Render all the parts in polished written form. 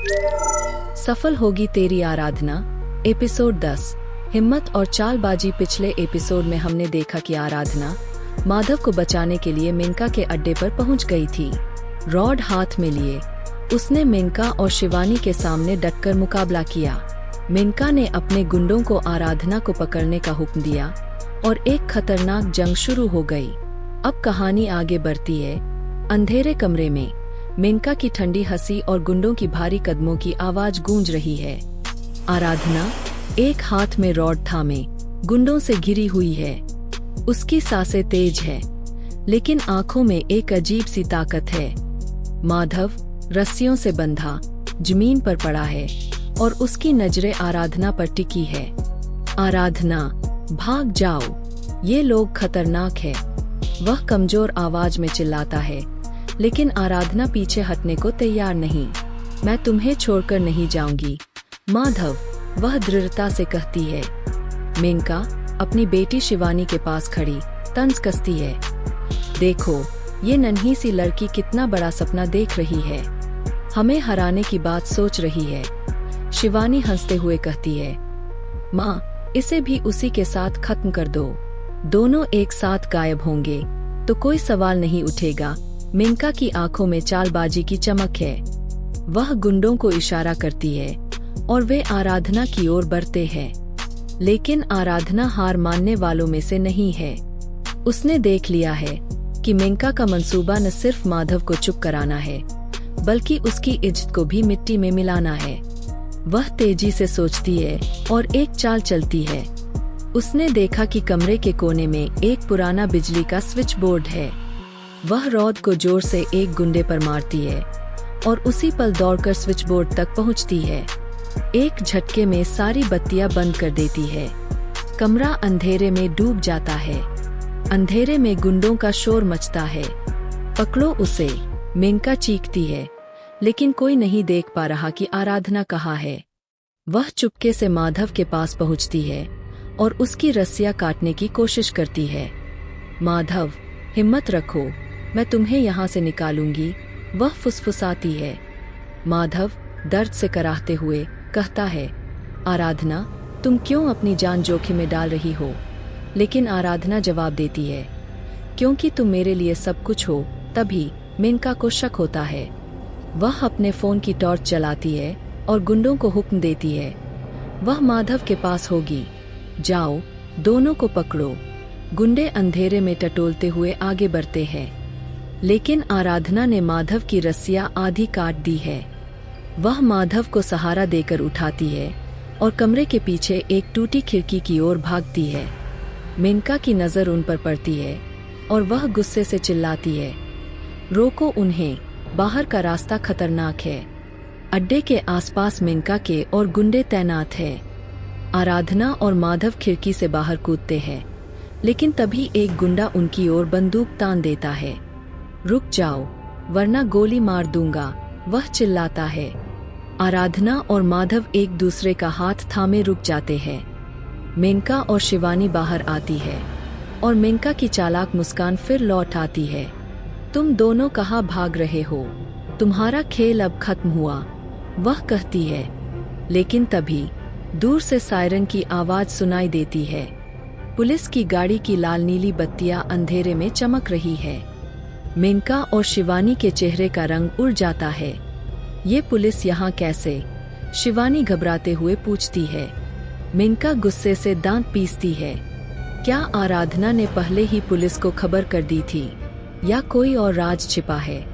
सफल होगी तेरी आराधना। एपिसोड 10। हिम्मत और चालबाजी। पिछले एपिसोड में हमने देखा कि आराधना माधव को बचाने के लिए मेनका के अड्डे पर पहुंच गई थी। रॉड हाथ में लिए उसने मेनका और शिवानी के सामने डटकर मुकाबला किया। मेनका ने अपने गुंडों को आराधना को पकड़ने का हुक्म दिया और एक खतरनाक जंग शुरू हो गई। अब कहानी आगे बढ़ती है। अंधेरे कमरे में मेनका की ठंडी हंसी और गुंडों की भारी कदमों की आवाज गूंज रही है। आराधना एक हाथ में रॉड थामे गुंडों से घिरी हुई है। उसकी सांसें तेज है, लेकिन आंखों में एक अजीब सी ताकत है। माधव रस्सियों से बंधा जमीन पर पड़ा है और उसकी नजरें आराधना पर टिकी है। आराधना, भाग जाओ, ये लोग खतरनाक है। वह कमजोर आवाज में चिल्लाता है, लेकिन आराधना पीछे हटने को तैयार नहीं। मैं तुम्हें छोड़कर नहीं जाऊंगी माधव, वह दृढ़ता से कहती है। मेनका अपनी बेटी शिवानी के पास खड़ी तंज कसती है। देखो, ये नन्ही सी लड़की कितना बड़ा सपना देख रही है, हमें हराने की बात सोच रही है। शिवानी हंसते हुए कहती है, माँ, इसे भी उसी के साथ खत्म कर दो। दोनों एक साथ गायब होंगे तो कोई सवाल नहीं उठेगा। मेनका की आंखों में चालबाजी की चमक है। वह गुंडों को इशारा करती है और वे आराधना की ओर बढ़ते हैं। लेकिन आराधना हार मानने वालों में से नहीं है। उसने देख लिया है कि मेनका का मंसूबा न सिर्फ माधव को चुप कराना है, बल्कि उसकी इज्जत को भी मिट्टी में मिलाना है। वह तेजी से सोचती है और एक चाल चलती है। उसने देखा कि कमरे के कोने में एक पुराना बिजली का स्विच बोर्ड है। वह रॉड को जोर से एक गुंडे पर मारती है और उसी पल दौड़कर स्विच बोर्ड तक पहुंचती है। एक झटके में सारी बत्तियां बंद कर देती है। कमरा अंधेरे में डूब जाता है। अंधेरे में गुंडों का शोर मचता है। पकड़ो उसे, मेनका चीखती है, लेकिन कोई नहीं देख पा रहा कि आराधना कहाँ है। वह चुपके से माधव के पास पहुंचती है और उसकी रस्सियां काटने की कोशिश करती है। माधव, हिम्मत रखो, मैं तुम्हें यहाँ से निकालूंगी, वह फुसफुसाती है। माधव दर्द से कराहते हुए कहता है, आराधना, तुम क्यों अपनी जान जोखिम में डाल रही हो? लेकिन आराधना जवाब देती है, क्योंकि तुम मेरे लिए सब कुछ हो। तभी मेनका को शक होता है। वह अपने फोन की टॉर्च जलाती है और गुंडों को हुक्म देती है, वह माधव के पास होगी, जाओ, दोनों को पकड़ो। गुंडे अंधेरे में टटोलते हुए आगे बढ़ते हैं, लेकिन आराधना ने माधव की रस्सियां आधी काट दी है। वह माधव को सहारा देकर उठाती है और कमरे के पीछे एक टूटी खिड़की की ओर भागती है। मेनका की नजर उन पर पड़ती है और वह गुस्से से चिल्लाती है, रोको उन्हें, बाहर का रास्ता खतरनाक है। अड्डे के आसपास मेनका के और गुंडे तैनात हैं। आराधना और माधव खिड़की से बाहर कूदते हैं, लेकिन तभी एक गुंडा उनकी ओर बंदूक तान देता है। रुक जाओ, वरना गोली मार दूंगा, वह चिल्लाता है। आराधना और माधव एक दूसरे का हाथ थामे रुक जाते हैं। मेनका और शिवानी बाहर आती है और मेनका की चालाक मुस्कान फिर लौट आती है। तुम दोनों कहाँ भाग रहे हो? तुम्हारा खेल अब खत्म हुआ, वह कहती है। लेकिन तभी दूर से सायरन की आवाज सुनाई देती है। पुलिस की गाड़ी की लाल नीली बत्तियां अंधेरे में चमक रही है। मेनका और शिवानी के चेहरे का रंग उड़ जाता है। ये पुलिस यहाँ कैसे? शिवानी घबराते हुए पूछती है। मेनका गुस्से से दांत पीसती है। क्या आराधना ने पहले ही पुलिस को खबर कर दी थी, या कोई और राज छिपा है?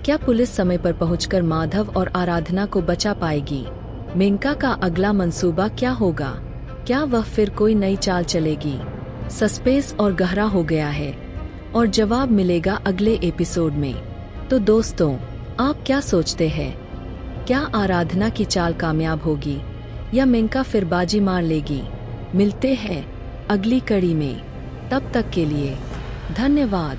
क्या पुलिस समय पर पहुंचकर माधव और आराधना को बचा पाएगी? मेनका का अगला मंसूबा क्या होगा? क्या वह फिर कोई नई चाल चलेगी? सस्पेंस और गहरा हो गया है और जवाब मिलेगा अगले एपिसोड में। तो दोस्तों, आप क्या सोचते हैं? क्या आराधना की चाल कामयाब होगी या मेनका फिर बाजी मार लेगी? मिलते हैं अगली कड़ी में। तब तक के लिए धन्यवाद।